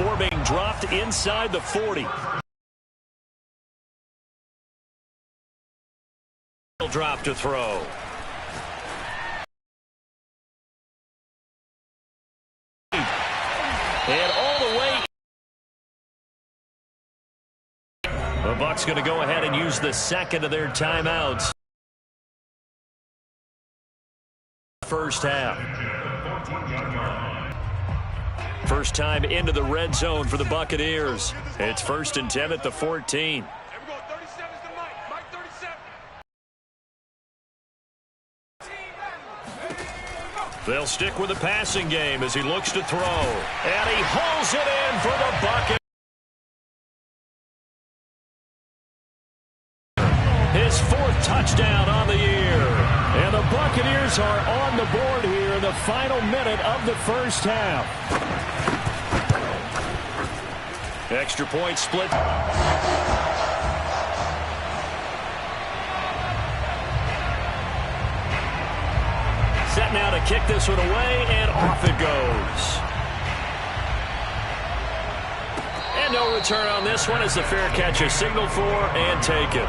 before being dropped inside the 40. Drop to throw. And all the way. The Bucs going to go ahead and use the second of their timeouts. First half. First time into the red zone for the Buccaneers. It's 1st and 10 at the 14. They'll stick with the passing game as he looks to throw. And he hauls it in for the Buccaneers. His 4th touchdown on the year. And the Buccaneers are on the board here in the final minute of the first half. Extra point split. Set now to kick this one away, and off it goes. And no return on this one as the fair catch is signaled for and taken.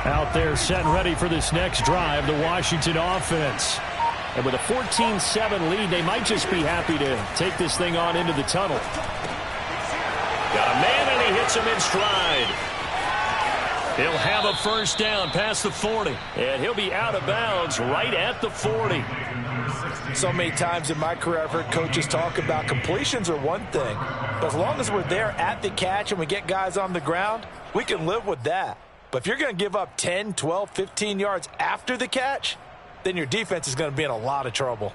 Out there set and ready for this next drive, the Washington offense. And with a 14-7 lead, they might just be happy to take this thing on into the tunnel. Got a man, and he hits him in stride. He'll have a first down past the 40. And he'll be out of bounds right at the 40. So many times in my career, I've heard coaches talk about completions are one thing. But as long as we're there at the catch and we get guys on the ground, we can live with that. But if you're going to give up 10, 12, 15 yards after the catch, then your defense is going to be in a lot of trouble.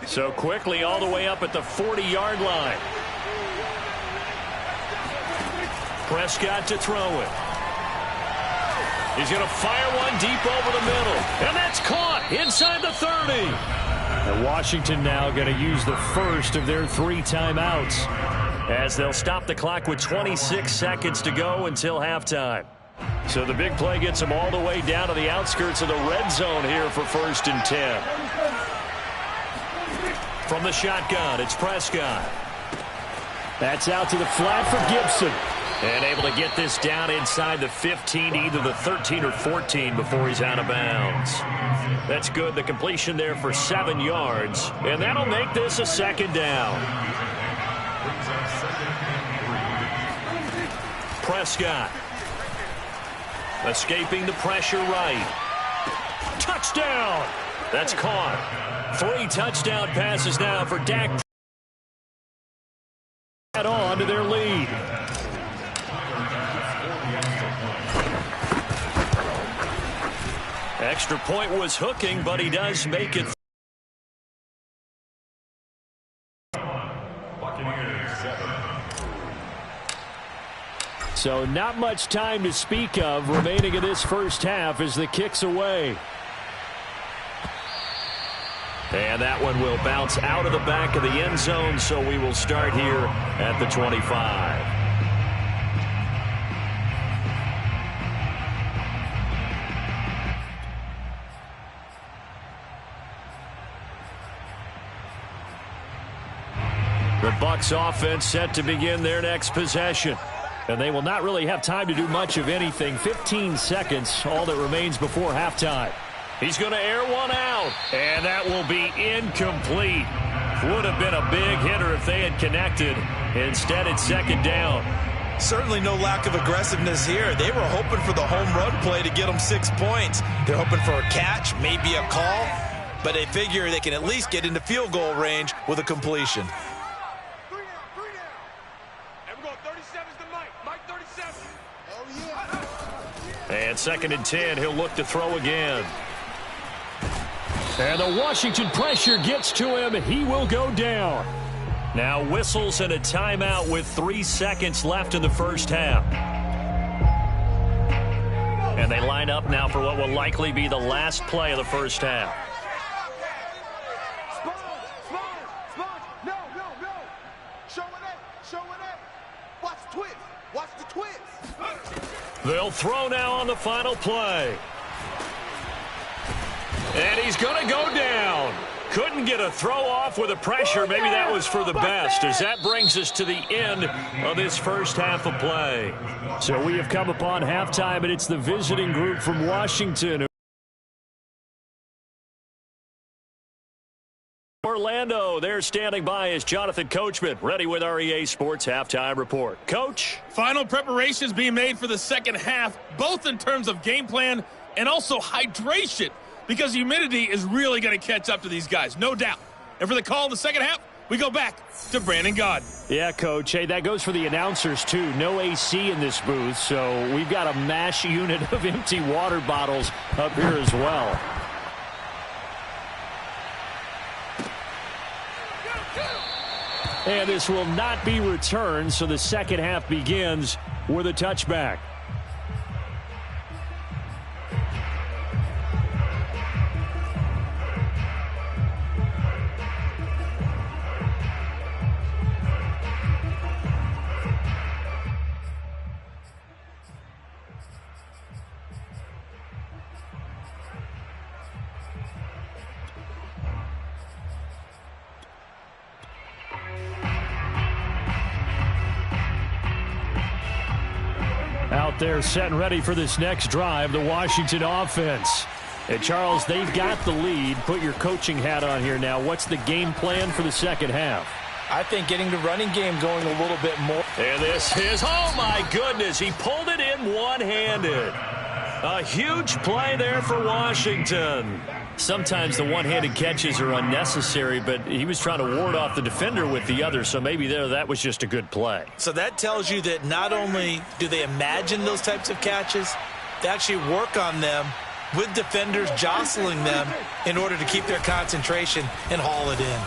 So quickly all the way up at the 40-yard line. Prescott to throw it. He's going to fire one deep over the middle. And that's caught inside the 30. And Washington now going to use the first of their 3 timeouts, as they'll stop the clock with 26 seconds to go until halftime. So the big play gets them all the way down to the outskirts of the red zone here for 1st and 10. From the shotgun, it's Prescott. That's out to the flat for Gibson. And able to get this down inside the 15, either the 13 or 14 before he's out of bounds. That's good. The completion there for 7 yards. And that'll make this a 2nd down. Prescott. Escaping the pressure right. Touchdown! That's caught. 3 touchdown passes now for Dak. Add on to their lead. Extra point was hooking, but he does make it. So not much time to speak of remaining in this first half as the kick's away. And that one will bounce out of the back of the end zone, so we will start here at the 25. The Bucs offense set to begin their next possession. And they will not really have time to do much of anything. 15 seconds, all that remains before halftime. He's going to air one out, and that will be incomplete. Would have been a big hitter if they had connected. Instead, it's 2nd down. Certainly no lack of aggressiveness here. They were hoping for the home run play to get them 6 points. They're hoping for a catch, maybe a call, but they figure they can at least get into field goal range with a completion. And 2nd and 10, he'll look to throw again. And the Washington pressure gets to him. He will go down. Now whistles and a timeout with 3 seconds left in the first half. And they line up now for what will likely be the last play of the first half. They'll throw now on the final play. And he's going to go down. Couldn't get a throw off with the pressure. Maybe that was for the best, as that brings us to the end of this first half of play. So we have come upon halftime, and it's the visiting group from Washington. Orlando, they're standing by as Jonathan Coachman, ready with our EA Sports Halftime Report. Coach? Final preparations being made for the second half, both in terms of game plan and also hydration, because humidity is really going to catch up to these guys, no doubt. And for the call in the second half, we go back to Brandon Gaudin. Yeah, Coach. Hey, that goes for the announcers, too. No AC in this booth, so we've got a mash unit of empty water bottles up here as well. And this will not be returned, so the second half begins with a touchback. Out there set and ready for this next drive, the Washington offense. And Charles, they've got the lead. Put your coaching hat on here now. What's the game plan for the second half? I think getting the running game going a little bit more. And this is, oh my goodness, he pulled it in one-handed. A huge play there for Washington. Sometimes the one-handed catches are unnecessary, but he was trying to ward off the defender with the other, so maybe that was just a good play. So that tells you that not only do they imagine those types of catches, they actually work on them with defenders jostling them in order to keep their concentration and haul it in.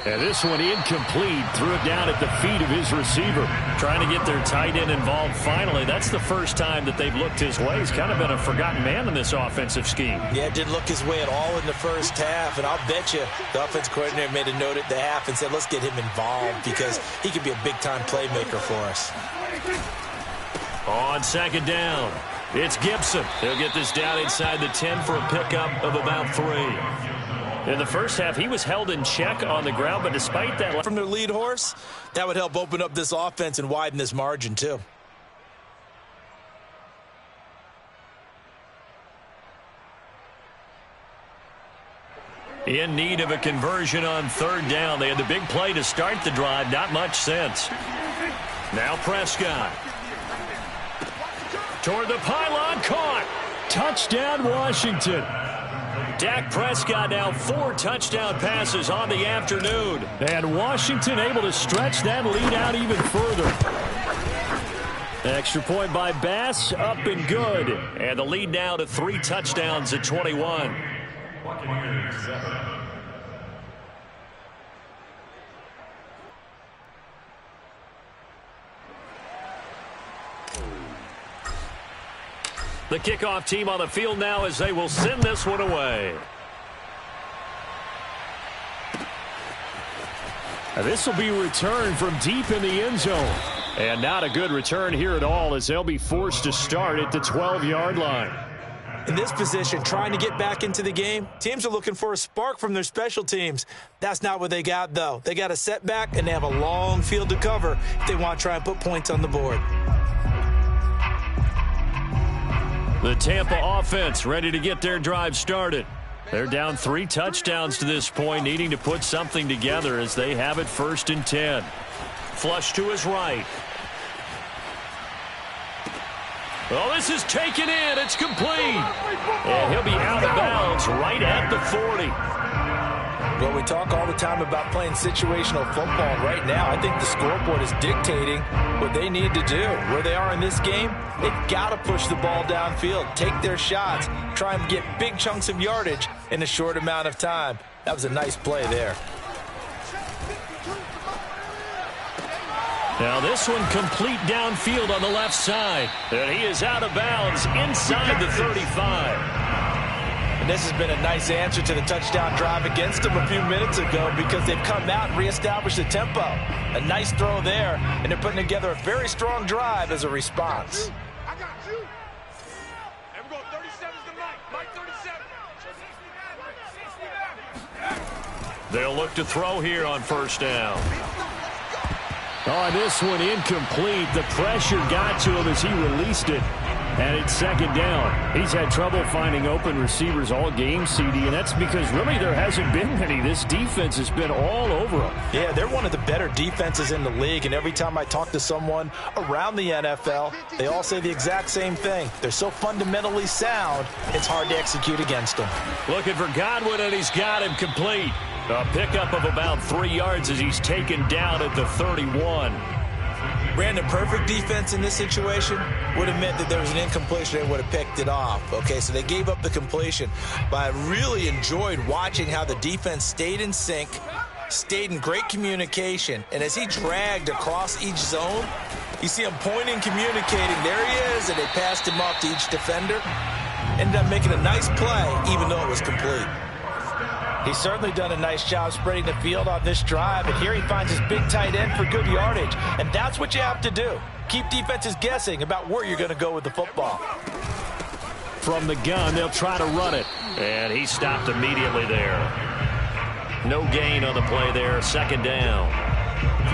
And this one incomplete. Threw it down at the feet of his receiver. Trying to get their tight end involved finally. That's the first time that they've looked his way. He's kind of been a forgotten man in this offensive scheme. Yeah, it didn't look his way at all in the first half. And I'll bet you the offense coordinator made a note at the half and said, let's get him involved because he could be a big-time playmaker for us. On second down, it's Gibson. He'll get this down inside the 10 for a pickup of about 3. In the first half, he was held in check on the ground, but despite that... From their lead horse, that would help open up this offense and widen this margin, too. In need of a conversion on third down. They had the big play to start the drive. Not much sense. Now Prescott. Toward the pylon, caught. Touchdown, Washington. Dak Prescott now 4 touchdown passes on the afternoon. And Washington able to stretch that lead out even further. Extra point by Bass, up and good. And the lead now to 3 touchdowns at 21. The kickoff team on the field now as they will send this one away. This will be returned from deep in the end zone. And not a good return here at all as they'll be forced to start at the 12-yard line. In this position, trying to get back into the game, teams are looking for a spark from their special teams. That's not what they got, though. They got a setback, and they have a long field to cover if they want to try and put points on the board. The Tampa offense ready to get their drive started. They're down 3 touchdowns to this point, needing to put something together as they have it 1st and 10. Flush to his right. Well, this is taken in. It's complete. And he'll be out of bounds right at the 40. Well, we talk all the time about playing situational football. Right now, I think the scoreboard is dictating what they need to do. Where they are in this game, they've got to push the ball downfield, take their shots, try and get big chunks of yardage in a short amount of time. That was a nice play there. Now this one complete downfield on the left side. And he is out of bounds inside the 35. And this has been a nice answer to the touchdown drive against them a few minutes ago because they've come out and reestablished the tempo. A nice throw there, and they're putting together a very strong drive as a response. I got you. And we're going 37's to Mike 37. They'll look to throw here on first down. Oh, this one incomplete. The pressure got to him as he released it. And it's second down. He's had trouble finding open receivers all game, CD, and that's because really there hasn't been many. This defense has been all over them. Yeah, they're one of the better defenses in the league, and every time I talk to someone around the NFL, they all say the exact same thing. They're so fundamentally sound, it's hard to execute against them. Looking for Godwin, and he's got him complete. A pickup of about 3 yards as he's taken down at the 31. Brandon, perfect defense in this situation would have meant that there was an incompletion. They would have picked it off. Okay, so they gave up the completion. But I really enjoyed watching how the defense stayed in sync, stayed in great communication. And as he dragged across each zone, you see him pointing, communicating. There he is, and they passed him off to each defender. Ended up making a nice play, even though it was complete. He's certainly done a nice job spreading the field on this drive, and here he finds his big tight end for good yardage. And that's what you have to do. Keep defenses guessing about where you're going to go with the football. From the gun, they'll try to run it. And he stopped immediately there. No gain on the play there, second down.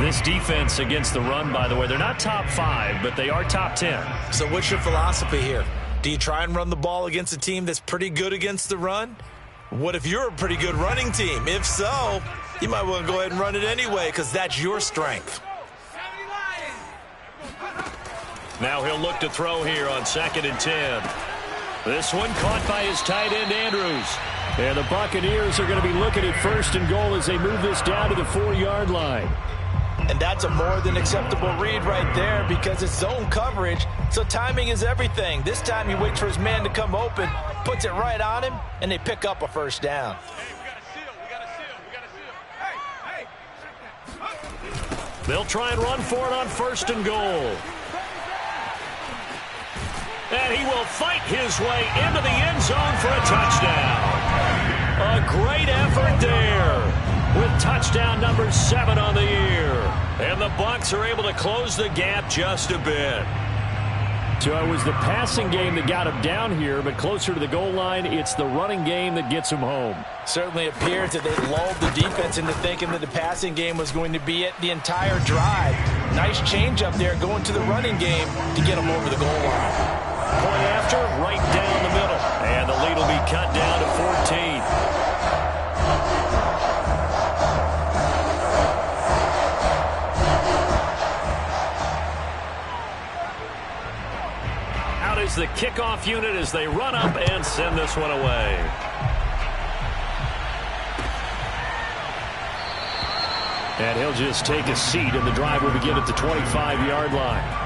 This defense against the run, by the way, they're not top 5, but they are top 10. So what's your philosophy here? Do you try and run the ball against a team that's pretty good against the run? What if you're a pretty good running team? If so, you might want to go ahead and run it anyway because that's your strength. Now he'll look to throw here on 2nd and 10. This one caught by his tight end, Andrews. And the Buccaneers are going to be looking at 1st and goal as they move this down to the 4-yard line. And that's a more than acceptable read right there because it's zone coverage, so timing is everything. This time he waits for his man to come open, puts it right on him, and they pick up a first down. They'll try and run for it on 1st and goal. And he will fight his way into the end zone for a touchdown. A great effort there with touchdown number 7 on the year. And the Bucs are able to close the gap just a bit. So it was the passing game that got him down here, but closer to the goal line, it's the running game that gets him home. Certainly appears that they lulled the defense into thinking that the passing game was going to be it the entire drive. Nice change up there going to the running game to get him over the goal line. Point after, right down the middle. And the lead will be cut down to 14. Is the kickoff unit as they run up and send this one away. And he'll just take a seat, and the drive will begin at the 25-yard line.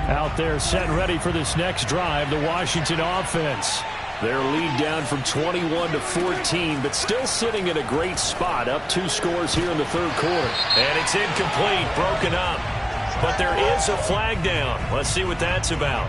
Out there set and ready for this next drive, the Washington offense. Their lead down from 21 to 14, but still sitting in a great spot, up 2 scores here in the 3rd quarter. And it's incomplete, broken up. But there is a flag down. Let's see what that's about.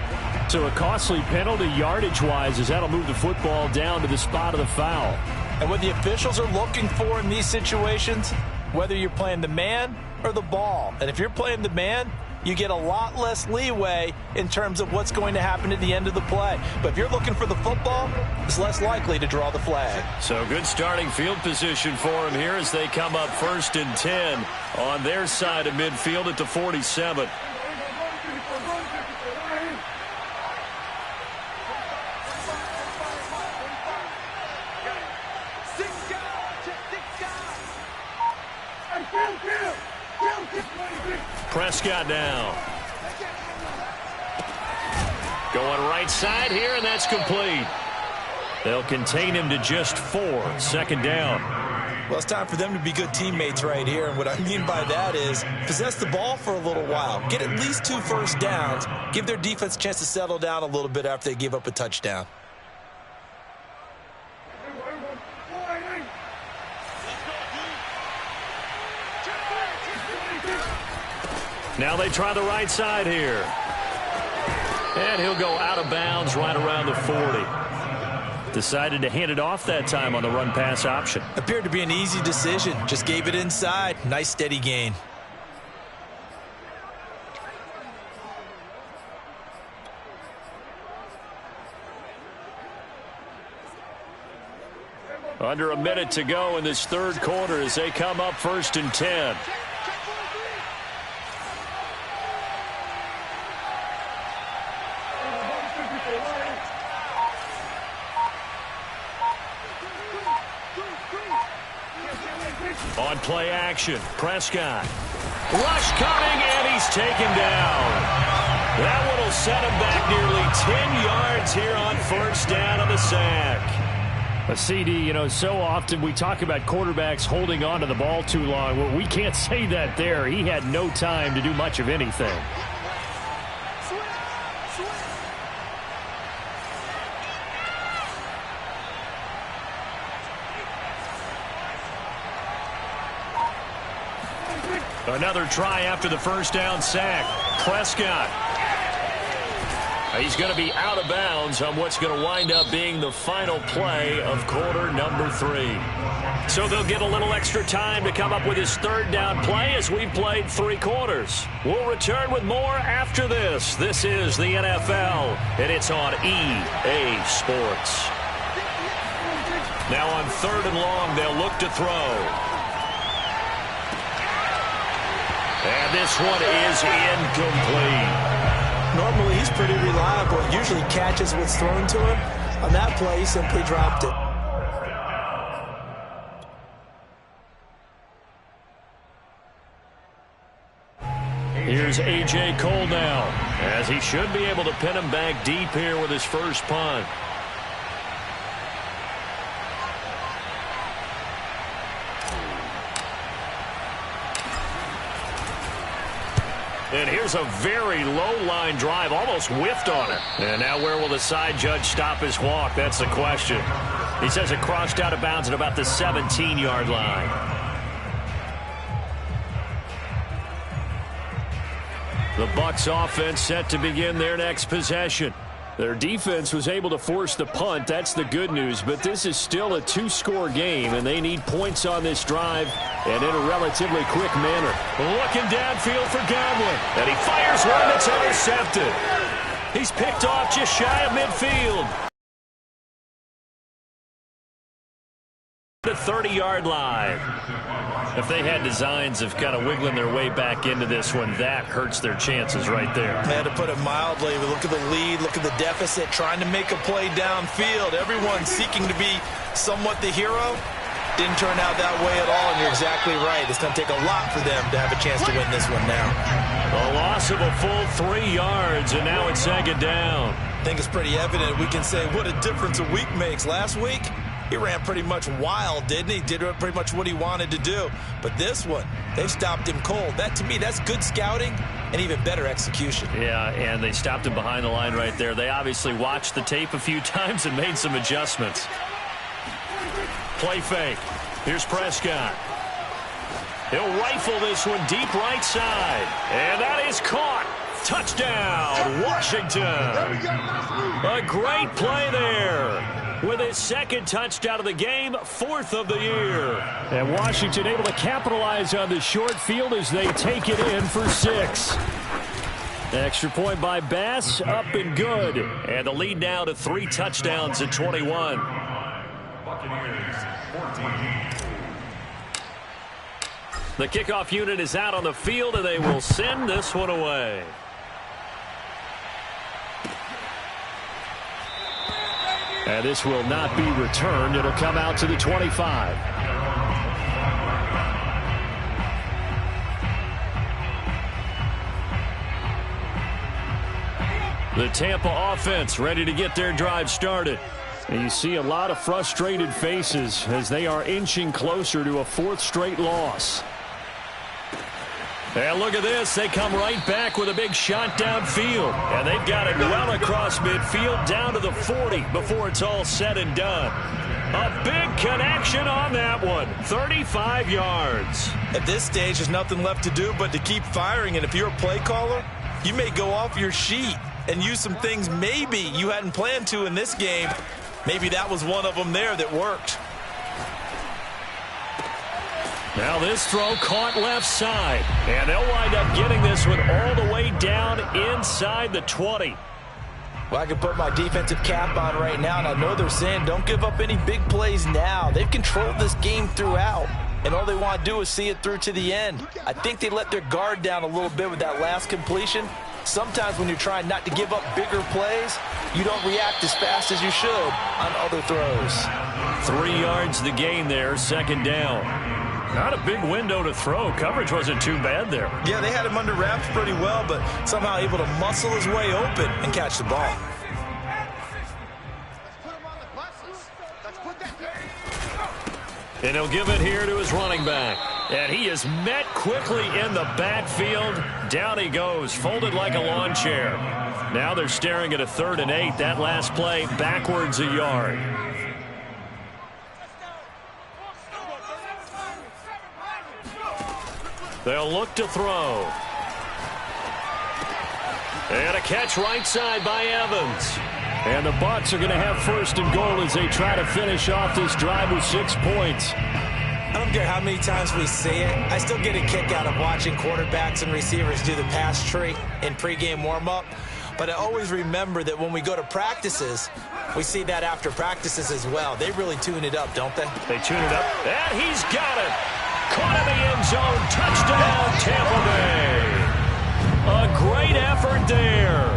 So a costly penalty yardage-wise as that'll move the football down to the spot of the foul. And what the officials are looking for in these situations, whether you're playing the man or the ball. And if you're playing the man, you get a lot less leeway in terms of what's going to happen at the end of the play. But if you're looking for the football, it's less likely to draw the flag. So good starting field position for him here as they come up 1st and 10 on their side of midfield at the 47. Prescott now. Going right side here, and that's complete. They'll contain him to just 4. 2nd down. Well, it's time for them to be good teammates right here, and what I mean by that is possess the ball for a little while, get at least 2 first downs, give their defense a chance to settle down a little bit after they give up a touchdown. Now they try the right side here. And he'll go out of bounds right around the 40. Decided to hand it off that time on the run-pass option. Appeared to be an easy decision. Just gave it inside. Nice steady gain. Under a minute to go in this third quarter as they come up 1st and 10. On play action, Prescott. Rush coming, and he's taken down. That one will set him back nearly 10 yards here on 1st down on the sack. A CD, you know, so often we talk about quarterbacks holding on to the ball too long. Well, we can't say that there. He had no time to do much of anything. Another try after the 1st down sack. Prescott. He's going to be out of bounds on what's going to wind up being the final play of quarter number 3. So they'll get a little extra time to come up with his 3rd down play as we've played 3 quarters. We'll return with more after this. This is the NFL, and it's on EA Sports. Now on 3rd and long, they'll look to throw. And this one is incomplete. Normally, he's pretty reliable. Usually catches what's thrown to him. On that play, he simply dropped it. Here's A.J. Cole now, as he should be able to pin him back deep here with his first punt. And here's a very low-line drive, almost whiffed on it. And now where will the side judge stop his walk? That's the question. He says it crossed out of bounds at about the 17-yard line. The Bucs offense set to begin their next possession. Their defense was able to force the punt. That's the good news. But this is still a 2-score game, and they need points on this drive and in a relatively quick manner. Looking downfield for Godwin. And he fires one that's intercepted. He's picked off just shy of midfield. The 30-yard line. If they had designs of kind of wiggling their way back into this one, that hurts their chances right there. I had to put it mildly. Look at the lead, look at the deficit, trying to make a play downfield. Everyone seeking to be somewhat the hero. Didn't turn out that way at all, and you're exactly right. It's going to take a lot for them to have a chance to win this one now. A loss of a full 3 yards, and now it's 2nd down. I think it's pretty evident. We can say what a difference a week makes. Last week, he ran pretty much wild, didn't he? Did pretty much what he wanted to do. But this one, they've stopped him cold. That, to me, that's good scouting and even better execution. Yeah, and they stopped him behind the line right there. They obviously watched the tape a few times and made some adjustments. Play fake. Here's Prescott. He'll rifle this one deep right side. And that is caught. Touchdown, Washington. A great play there. With his 2nd touchdown of the game, 4th of the year. And Washington able to capitalize on the short field as they take it in for 6. Extra point by Bass, up and good. And the lead now to 3 touchdowns at 21. The kickoff unit is out on the field, and they will send this one away. And this will not be returned. It'll come out to the 25. The Tampa offense ready to get their drive started. And you see a lot of frustrated faces as they are inching closer to a fourth straight loss. And look at this. They come right back with a big shot downfield. And they've got it well across midfield down to the 40 before it's all said and done. A big connection on that one. 35 yards. At this stage, there's nothing left to do but to keep firing. And if you're a play caller, you may go off your sheet and use some things maybe you hadn't planned to in this game. Maybe that was one of them there that worked. Now this throw caught left side. And they'll wind up getting this one all the way down inside the 20. Well, I can put my defensive cap on right now, and I know they're saying don't give up any big plays now. They've controlled this game throughout, and all they want to do is see it through to the end. I think they let their guard down a little bit with that last completion. Sometimes when you're trying not to give up bigger plays, you don't react as fast as you should on other throws. 3 yards the gain there, second down. Not a big window to throw. Coverage wasn't too bad there. Yeah, they had him under wraps pretty well, but somehow able to muscle his way open and catch the ball. And he'll give it here to his running back. And he is met quickly in the backfield. Down he goes, folded like a lawn chair. Now they're staring at a 3rd and 8. That last play, backwards a yard. They'll look to throw. And a catch right side by Evans. And the Bucs are going to have 1st and goal as they try to finish off this drive with 6 points. I don't care how many times we see it. I still get a kick out of watching quarterbacks and receivers do the pass tree in pregame warm-up. But I always remember that when we go to practices, we see that after practices as well. They really tune it up, don't they? They tune it up. And he's got it. Caught in the end zone. Touchdown, Tampa Bay. A great effort there.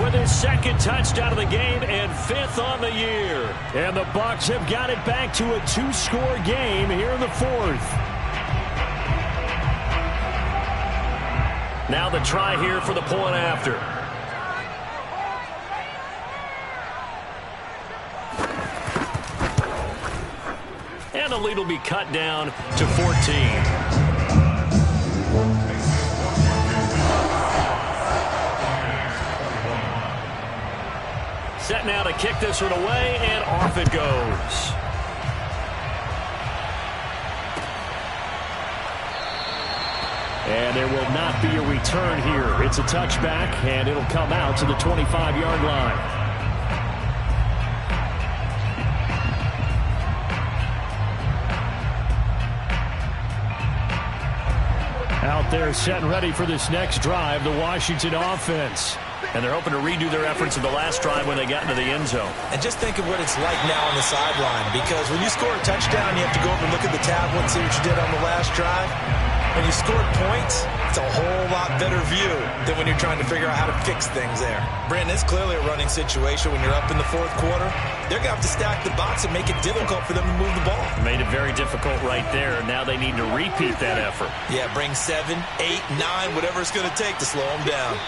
With his 2nd touchdown of the game and 5th on the year. And the Bucs have got it back to a 2-score game here in the 4th. Now the try here for the point after. And the lead will be cut down to 14. Set now to kick this one away, and off it goes. And there will not be a return here. It's a touchback, and it'll come out to the 25-yard line. Out there set and ready for this next drive, the Washington offense. And they're hoping to redo their efforts of the last drive when they got into the end zone. And just think of what it's like now on the sideline, because when you score a touchdown, you have to go over and look at the tablet and see what you did on the last drive. When you scored points, it's a whole lot better view than when you're trying to figure out how to fix things there. Brandon, it's clearly a running situation when you're up in the 4th quarter. They're going to have to stack the box and make it difficult for them to move the ball. Made it very difficult right there. Now they need to repeat that effort. Yeah, bring 7, 8, 9, whatever it's going to take to slow them down.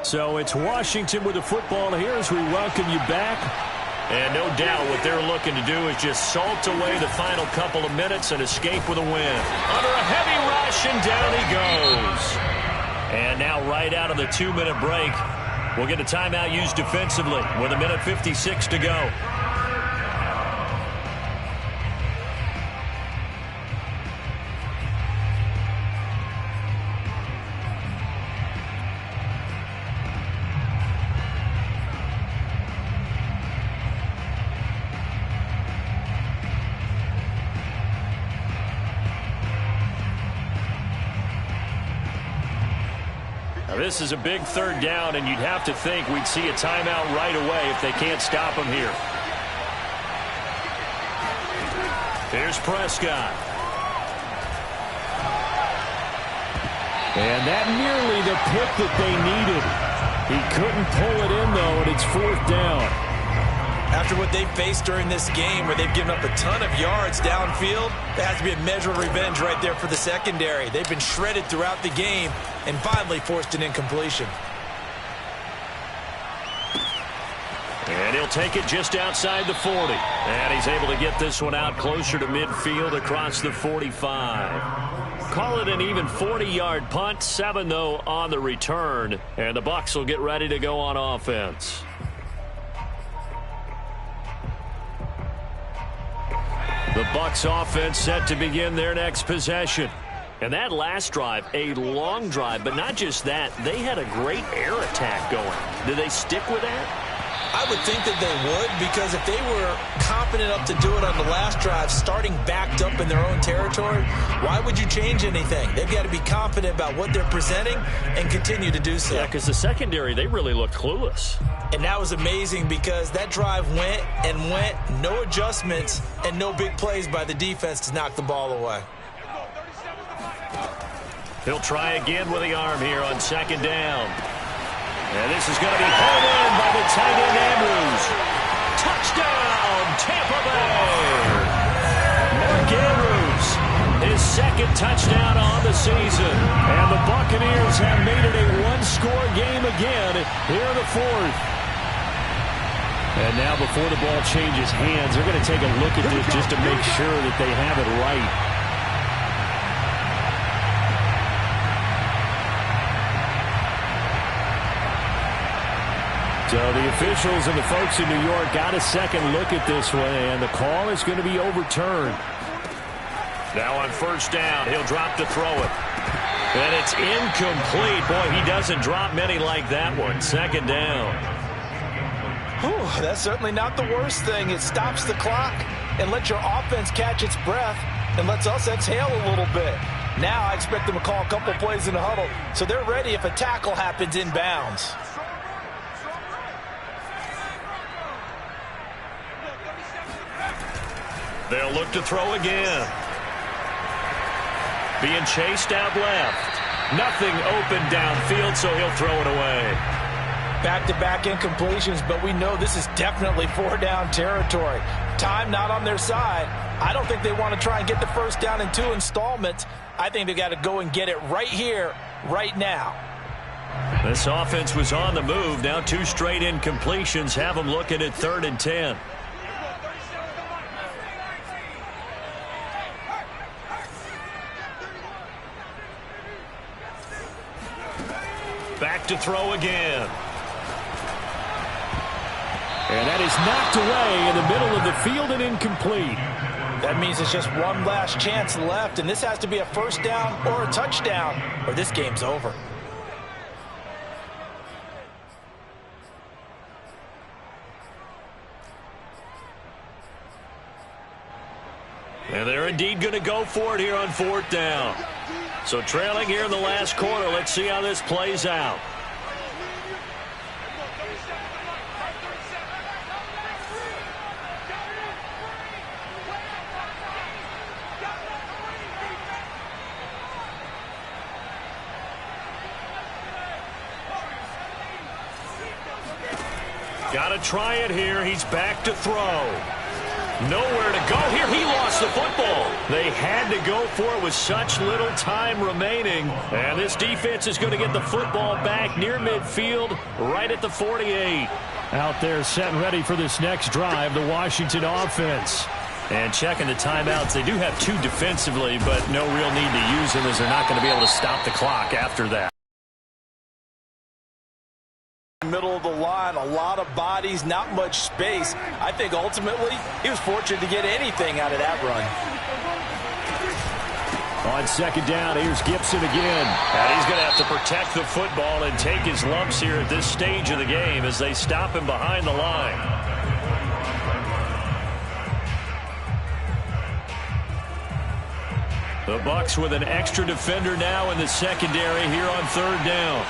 So it's Washington with the football here as we welcome you back. And no doubt what they're looking to do is just salt away the final couple of minutes and escape with a win. Under a heavy rush, and down he goes. And now right out of the 2-minute break, we'll get a timeout used defensively with 1:56 to go. This is a big 3rd down, and you'd have to think we'd see a timeout right away if they can't stop him here. Here's Prescott. And that nearly the pick that they needed. He couldn't pull it in, though, and it's 4th down. After what they've faced during this game where they've given up a ton of yards downfield, there has to be a measure of revenge right there for the secondary. They've been shredded throughout the game and finally forced an incompletion. And he'll take it just outside the 40. And he's able to get this one out closer to midfield across the 45. Call it an even 40-yard punt. 7, though, on the return. And the Bucs will get ready to go on offense. The Bucs offense set to begin their next possession. And that last drive, a long drive, but not just that, they had a great air attack going. Did they stick with that? I would think that they would, because if they were confident enough to do it on the last drive, starting backed up in their own territory, why would you change anything? They've got to be confident about what they're presenting and continue to do so. Yeah, because the secondary, they really looked clueless. And that was amazing because that drive went and went, no adjustments, and no big plays by the defense to knock the ball away. He'll try again with the arm here on 2nd down. And this is going to be hauled in by the tight end Andrews. Touchdown, Tampa Bay! Mark Andrews, his 2nd touchdown on the season. And the Buccaneers have made it a one-score game again here in the 4th. And now before the ball changes hands, they're going to take a look at this just to make sure that they have it right. So the officials and the folks in New York got a second look at this one, and the call is going to be overturned. Now on 1st down, he'll drop to throw it. And it's incomplete. Boy, he doesn't drop many like that one. 2nd down. Whew, that's certainly not the worst thing. It stops the clock and lets your offense catch its breath and lets us exhale a little bit. Now I expect them to call a couple plays in the huddle, so they're ready if a tackle happens inbounds. They'll look to throw again. Being chased out left. Nothing open downfield, so he'll throw it away. Back-to-back incompletions, but we know this is definitely 4-down territory. Time not on their side. I don't think they want to try and get the 1st down in 2 installments. I think they got to go and get it right here, right now. This offense was on the move. Now 2 straight incompletions have them looking at 3rd and 10. Back to throw again. And that is knocked away in the middle of the field and incomplete. That means it's just one last chance left, and this has to be a 1st down or a touchdown, or this game's over. And they're indeed going to go for it here on 4th down. So trailing here in the last quarter, let's see how this plays out. Got to try it here. He's back to throw. Nowhere to go here. He lost the football. They had to go for it with such little time remaining. And this defense is going to get the football back near midfield, right at the 48. Out there set and ready for this next drive, the Washington offense. And checking the timeouts. They do have 2 defensively, but no real need to use them as they're not going to be able to stop the clock after that. Middle of the line, a lot of bodies, not much space. I think ultimately he was fortunate to get anything out of that run. On 2nd down, here's Gibson again. And he's going to have to protect the football and take his lumps here at this stage of the game as they stop him behind the line. The Bucs with an extra defender now in the secondary here on 3rd down.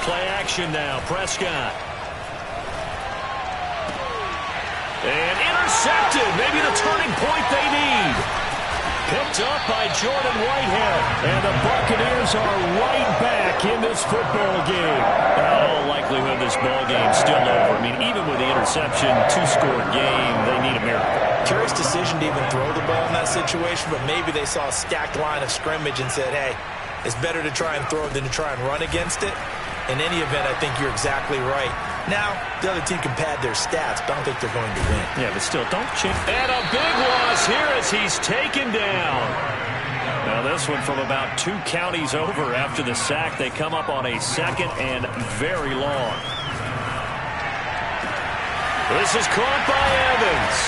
Play action now, Prescott. And intercepted, maybe the turning point they need. Picked up by Jordan Whitehead. And the Buccaneers are right back in this football game. In all likelihood, this ball game's still over. I mean, even with the interception, two-score game, they need a miracle. Curious decision to even throw the ball in that situation, but maybe they saw a stacked line of scrimmage and said, hey, it's better to try and throw it than to try and run against it. In any event, I think you're exactly right. Now, the other team can pad their stats, but I don't think they're going to win. Yeah, but still, don't change. And a big loss here as he's taken down. Now, this one from about 2 counties over after the sack. They come up on a 2nd and very long. This is caught by Evans.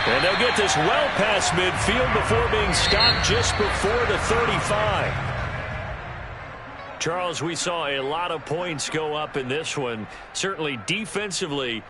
And they'll get this well past midfield before being stopped just before the 35. Charles, we saw a lot of points go up in this one. Certainly defensively.